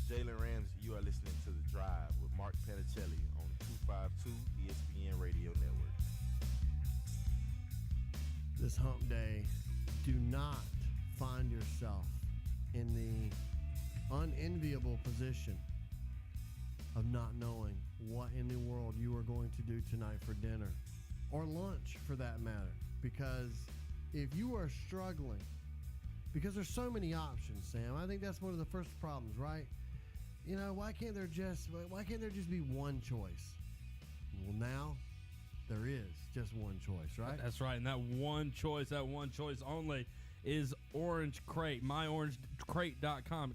Jalen Ramsey. You are listening to The Drive with Mark Panicelli on 252 ESPN Radio Network. This hump day, do not find yourself in the unenviable position of not knowing what in the world you are going to do tonight for dinner or lunch for that matter. Because if you are struggling, because there's so many options, Sam, I think that's one of the first problems, right? You know, why can't there just be one choice? Well, now there is just one choice, right? That's right. And that one choice only is Orange Crate, myorangecrate.com,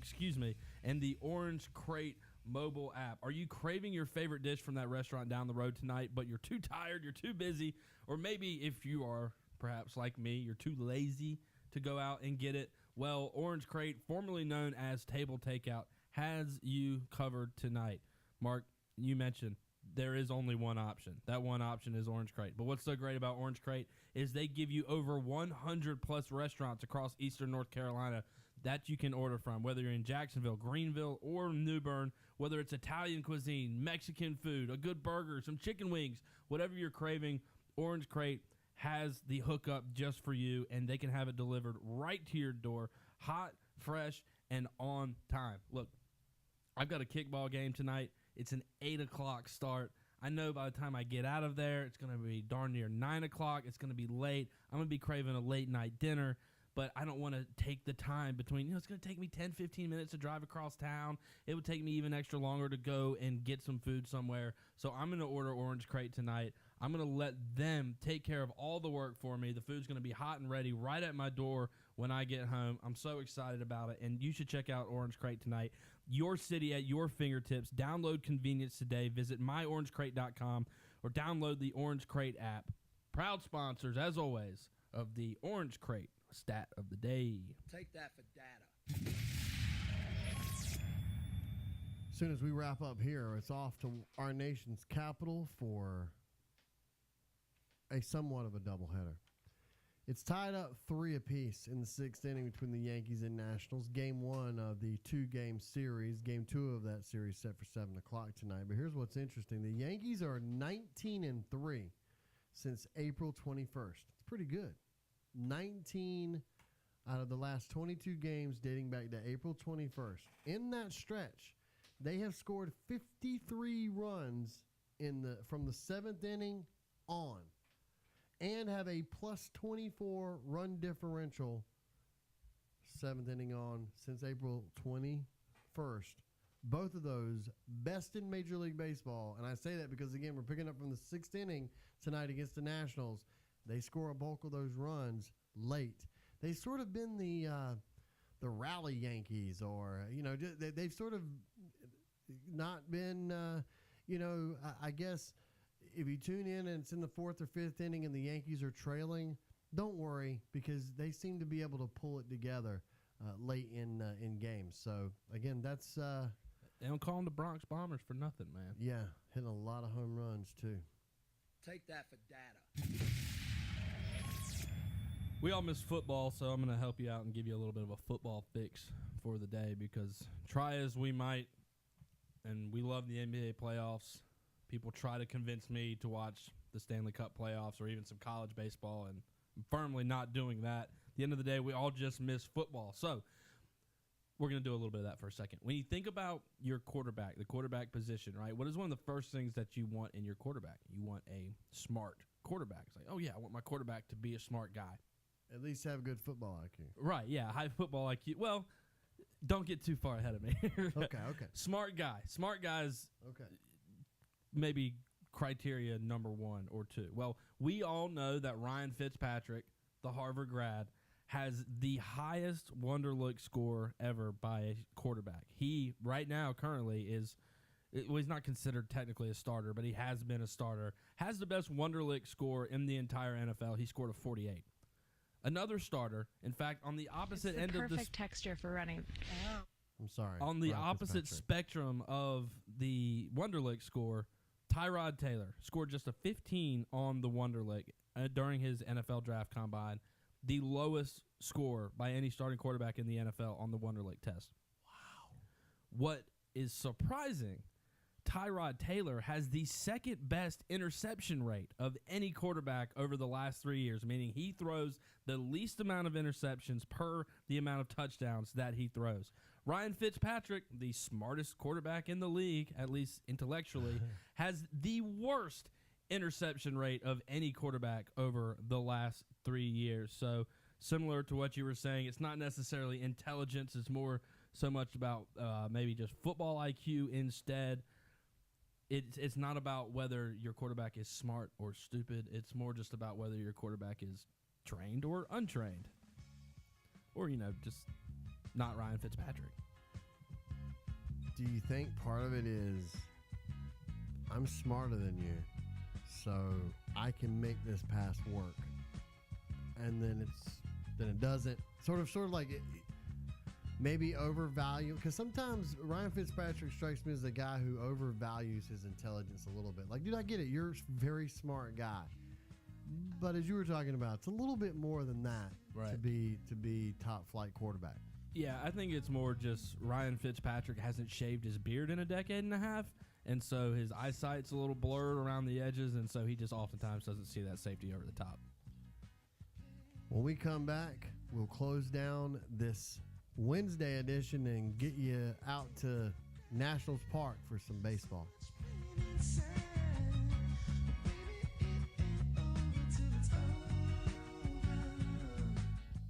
and the Orange Crate mobile app. Are you craving your favorite dish from that restaurant down the road tonight, but you're too tired, you're too busy, or maybe if you are perhaps like me, you're too lazy to go out and get it? Well, Orange Crate, formerly known as Table Takeout, has you covered tonight. Mark, you mentioned there is only one option. That one option is Orange Crate. But what's so great about Orange Crate is they give you over 100 plus restaurants across eastern North Carolina that you can order from, whether you're in Jacksonville, Greenville, or New Bern, whether it's Italian cuisine, Mexican food, a good burger, some chicken wings, whatever you're craving, Orange Crate has the hookup just for you, and they can have it delivered right to your door, hot, fresh, and on time. Look, I've got a kickball game tonight. It's an 8 o'clock start. I know by the time I get out of there, it's going to be darn near 9 o'clock. It's going to be late. I'm going to be craving a late night dinner, but I don't want to take the time between, it's going to take me 10, 15 minutes to drive across town. It would take me even extra longer to go and get some food somewhere. So I'm going to order Orange Crate tonight. I'm going to let them take care of all the work for me. The food's going to be hot and ready right at my door when I get home. I'm so excited about it, and you should check out Orange Crate tonight. Your city at your fingertips. Download convenience today. Visit myorangecrate.com or download the Orange Crate app. Proud sponsors, as always, of the Orange Crate stat of the day. Take that for data. As soon as we wrap up here, it's off to our nation's capital for a somewhat of a doubleheader. It's tied up 3 apiece in the 6th inning between the Yankees and Nationals. Game 1 of the 2-game series. Game 2 of that series set for 7 o'clock tonight. But here's what's interesting. The Yankees are 19-3 since April 21st. It's pretty good. 19 out of the last 22 games dating back to April 21st. In that stretch, they have scored 53 runs from the 7th inning on, and have a plus 24 run differential 7th inning on since April 21st. Both of those best in Major League Baseball. And I say that because, again, we're picking up from the 6th inning tonight against the Nationals. They score a bulk of those runs late. They've sort of been the rally Yankees, or, they've sort of not been, I guess if you tune in and it's in the 4th or 5th inning and the Yankees are trailing, don't worry, because they seem to be able to pull it together late in games. So, again, that's... they don't call them the Bronx Bombers for nothing, man. Yeah, hitting a lot of home runs, too. Take that for data. We all miss football, so I'm going to help you out and give you a little bit of a football fix for the day, because try as we might, and we love the NBA playoffs, people try to convince me to watch the Stanley Cup playoffs or even some college baseball, and I'm firmly not doing that. At the end of the day, we all just miss football. So we're going to do a little bit of that for a second. When you think about your quarterback, the quarterback position, right, what is one of the first things that you want in your quarterback? You want a smart quarterback. It's like, oh, yeah, I want my quarterback to be a smart guy. At least have good football IQ. Right, yeah, high football IQ. Well, don't get too far ahead of me. Okay. Smart guy. Smart guys, okay, maybe criteria number 1 or 2. Well, we all know that Ryan Fitzpatrick, the Harvard grad, has the highest Wonderlic score ever by a quarterback. He, right now, currently is... Well, he's not considered technically a starter, but he has been a starter. Has the best Wonderlic score in the entire NFL. He scored a 48. Another starter, in fact, on the opposite end of the perfect texture for running. I'm sorry. On the opposite spectrum of the Wonderlic score, Tyrod Taylor scored just a 15 on the Wonderlic during his NFL draft combine, the lowest score by any starting quarterback in the NFL on the Wonderlic test. Wow. What is surprising. Tyrod Taylor has the second best interception rate of any quarterback over the last 3 years, meaning he throws the least amount of interceptions per the amount of touchdowns that he throws. Ryan Fitzpatrick, the smartest quarterback in the league, at least intellectually, has the worst interception rate of any quarterback over the last 3 years. So similar to what you were saying, it's not necessarily intelligence. It's more so much about maybe just football IQ instead. It's not about whether your quarterback is smart or stupid. It's more just about whether your quarterback is trained or untrained. Or, just not Ryan Fitzpatrick. Do you think part of it is I'm smarter than you, so I can make this pass work, and then it doesn't? Sort of like it, maybe overvalue, because sometimes Ryan Fitzpatrick strikes me as a guy who overvalues his intelligence a little bit. Like, dude, I get it. You're a very smart guy. But as you were talking about, it's a little bit more than that to be top flight quarterback. Yeah, I think it's more just Ryan Fitzpatrick hasn't shaved his beard in a decade and a half, and so his eyesight's a little blurred around the edges, and so he just oftentimes doesn't see that safety over the top. When we come back, we'll close down this Wednesday edition and get you out to Nationals Park for some baseball.